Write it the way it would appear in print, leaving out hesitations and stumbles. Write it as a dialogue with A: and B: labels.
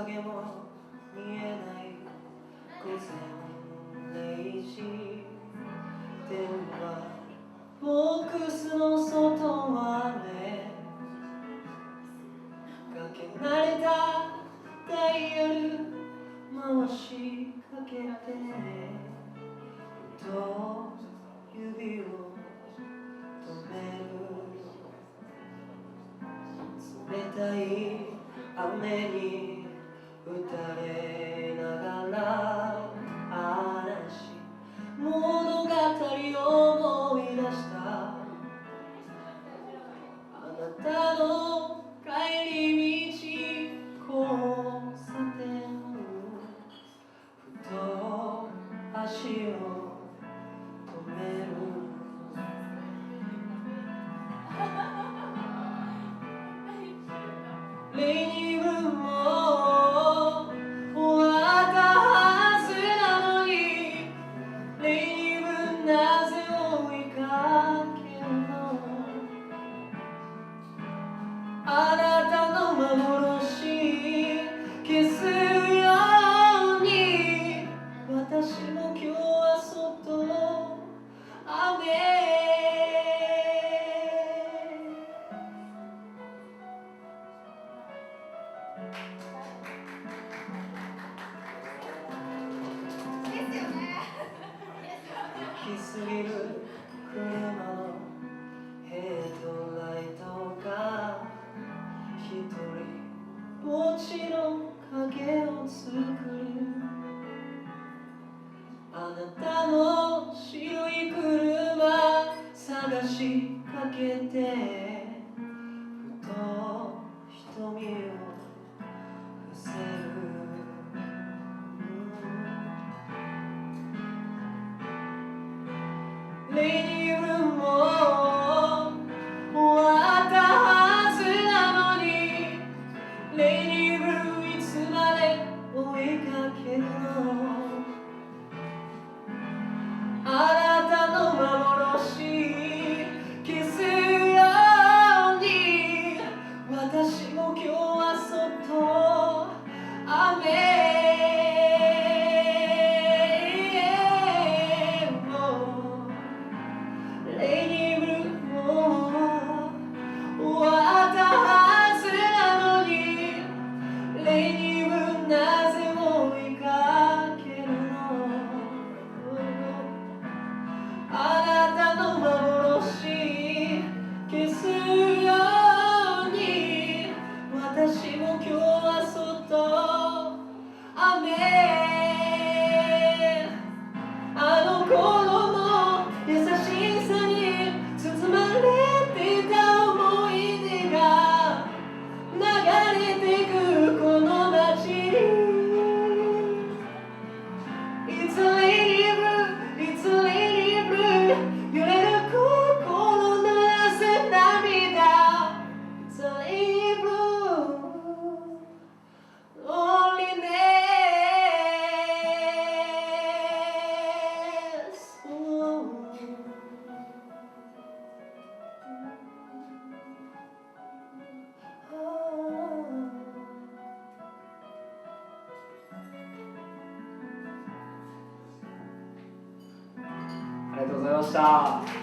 A: 影も見えない午前0時、電話ボックスの外は雨かけ慣れたダイヤル回しかけてふと指を止める。冷たい雨に打たれながら物語を思い出した。あなたの帰り道交差点、ふと足を止める。レイニーブルーも終わったはずなのに、レイニーブルーなぜ追いかけるの。あなたの幻消すように、私も今日はそっと雨。行き過ぎる車のヘッドライトが一人ぼっちの影を作る。あなたの白い車探しかけてふと瞳を伏せる。レイニーブルーも終わったはずなのに、レイニーブルーいつまで追いかけるの。あなたの幻消すように、私も今日はそっと雨。レイニーブルーも終わったはずなのに、レイニーブルーなぜ追いかけるの。あなたの幻消すように、私も今日はそっと雨。あの頃の優しさに包まれていた思い出が流れてくこの街に。It's a lady blue, it's a lady blue、 揺れる心鳴らせ涙。 It's a lady blue loneliness。ありがとうございました。